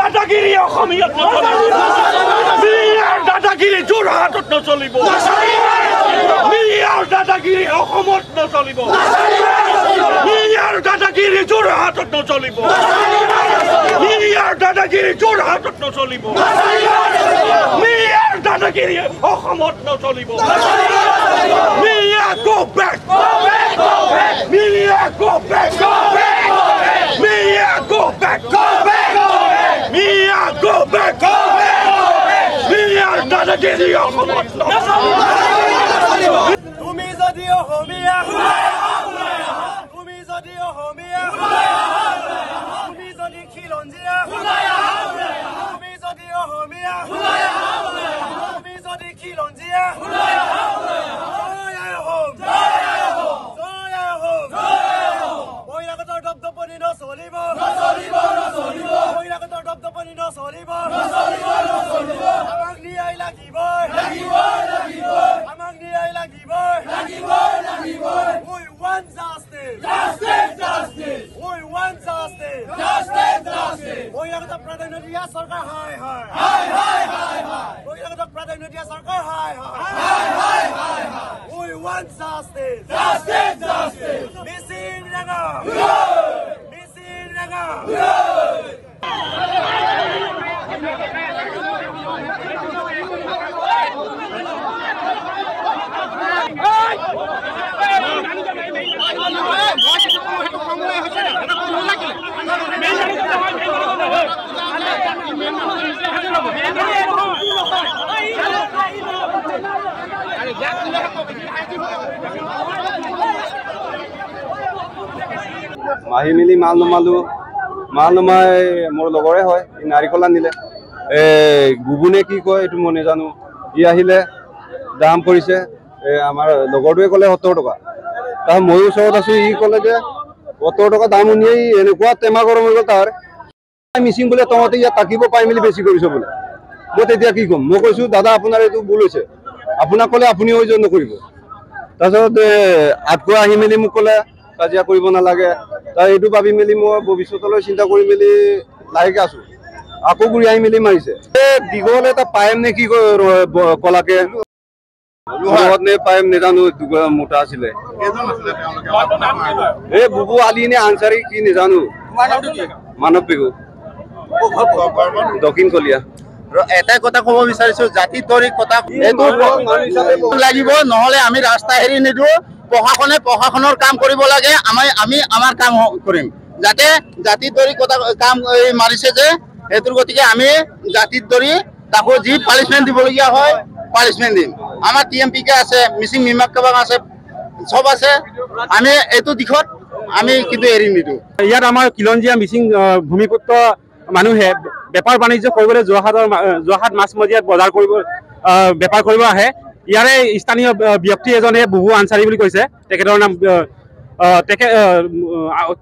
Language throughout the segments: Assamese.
দাদাগিৰি অসমীয়াত নচলিব মিয়াৰ দাদাগিৰি যোৰহাটত নচলিব মিয়াৰ দাদাগিৰি অসমত নচলিব মিয়াৰ দাদাগিৰি যোৰহাটত নচলিব মিয়াৰ দাদাগিৰি যোৰহাটত নচলিব মিয়াৰ দাদাগিৰি অসমত নচলিব মিয়া go back মিয়া go back মিয়া go back মিয়া go back মিয়াৰ দাদাগিৰি অসমত নচলিব তুমি যদি অসমীয়া তুমি যদি অসমীয়া তুমি যদি খিলঞ্জীয়া তুমি যদি অসমীয়া তুমি যদি খিলঞ্জীয়া বহিৰাগতৰ দপদপনি নচলিব বহিৰাগতৰ দপদপনি নচলিব আমাক ন্যায় লাগিবই আমাক ন্যায় লাগিবই We want justice. We want justice. বহিৰাগতক প্ৰাধান্য দিয়া চৰকাৰ হাই বহিৰাগতক প্ৰাধান্য দিয়া চৰকাৰ হাই We want justice. Missing Naga. Missing Naga. মাহি মিলি মাল নমাই মোৰ লগৰে হয় নাৰিকল আনিলে গুবুনে কি কয় এইটো মই নাজানো ই আহিলে দাম কৰিছে আমাৰ লগৰটোৱে ক'লে 70 টকা তাৰ মই ওচৰত আছো ই ক'লে যে 70 টকা দাম উনিয়ে এনেকুৱা টেমা গৰম হৈ গ'ল তাৰ মিচিং বোলে তহঁতে ইয়াত তাকিব পাই মিলি বেছি কৰিছ বোলে মই তেতিয়া কি ক'ম মই কৈছো দাদা আপোনাৰ এইটো ভুল হৈছে আপোনাক ক'লে আপুনি হৈ যোৱা নকৰিব তাৰপিছত আতকৈ আহি মেলি মোক ক'লে কাজিয়া কৰিব নালাগে তাৰ এইটো ভাবি মেলি মই ভৱিষ্যতলৈ চিন্তা কৰি মেলি লাহেকে আছো আকৌ ঘূৰি আহি মেলি মাৰিছে দীঘল এটা পাইম নে কি কলাকে নে পাইম নেজানো মোটা আছিলে এই বুবু আলি নে আনচাৰী কি নেজানো মানৱ বিহু দক্ষিণ কলীয়া এটাই কথা ক'ব বিচাৰিছো জাতি তৰি কথা লাগিব নহলে আমি ৰাস্তা হেৰি নিদিওঁ প্ৰশাসনৰ কাম কৰিব লাগে আমি আমাৰ কাম কৰিম যাতে জাতি তৰি কথা কাম মাৰিছে যে হেতুৰ গতিকে আমি জাতি তৰি তাকো যি পানিশমেন্ট দিবলগীয়া হয় পানিশমেন্ট দিম আমাৰ টিএমপিকে আছে মিচিং মিমাক কাবাক আছে সব আছে আমি এইটো দিশত আমি কিন্তু এৰি নিদিওঁ ইয়াত আমাৰ খিলঞ্জীয়া মিচিং ভূমিপুত্ৰ মানুহে বেপাৰ বাণিজ্য কৰিবলৈ যোৰহাট মাছমজিয়াত বজাৰ কৰিব বেপাৰ কৰিব আহে ইয়াৰে স্থানীয় ব্যক্তি এজনে বুবু আনচাৰী বুলি কৈছে তেখেতৰ নাম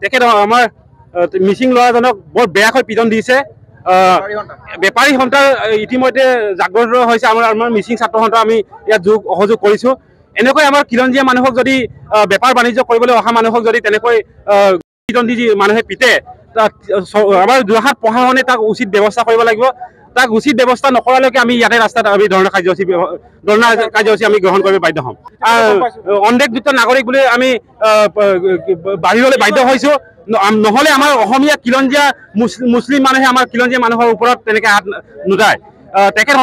তেখেত আমাৰ মিচিং ল'ৰাজনক বৰ বেয়াকৈ পিটন দিছে বেপাৰী সন্থাৰ ইতিমধ্যে জাগ্ৰত হৈছে আমাৰ মিচিং ছাত্ৰ সন্থা আমি ইয়াত সহযোগ কৰিছোঁ এনেকৈ আমাৰ খিলঞ্জীয়া মানুহক যদি বেপাৰ বাণিজ্য কৰিবলৈ অহা মানুহক যদি তেনেকৈ পিটন দি মানুহে পিতে আমাৰ যোৰহাট প্ৰশাসনে তাক উচিত ব্যৱস্থা কৰিব লাগিব তাক উচিত ব্যৱস্থা নকৰালৈকে আমি ইয়াতে ৰাস্তাত আমি ধৰ্ণা কাৰ্যসূচী আমি গ্ৰহণ কৰিব বাধ্য হ'ম অন্দেশযুক্ত নাগৰিক বুলি আমি বাহিৰলৈ বাধ্য হৈছোঁ নহ'লে আমাৰ অসমীয়া খিলঞ্জীয়া মুছলিম মানুহে আমাৰ খিলঞ্জীয়া মানুহৰ ওপৰত তেনেকৈ হাত নুঠায় তেখেত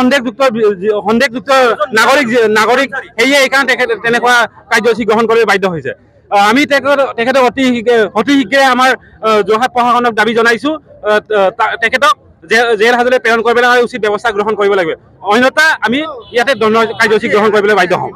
সন্দেহযুক্ত নাগৰিক সেয়ে এইকাৰণে তেখেত তেনেকুৱা কাৰ্যসূচী গ্ৰহণ কৰিব বাধ্য হৈছে আমি তেখেতক অতি শীঘ্ৰে আমাৰ যোৰহাট প্ৰশাসনক দাবী জনাইছোঁ তেখেতক জেল হাজতলৈ প্ৰেৰণ কৰিবলৈ উচিত ব্যৱস্থা গ্ৰহণ কৰিব লাগিব অন্যথা আমি ইয়াতে দণ্ড কাৰ্যসূচী গ্ৰহণ কৰিবলৈ বাধ্য হ'ম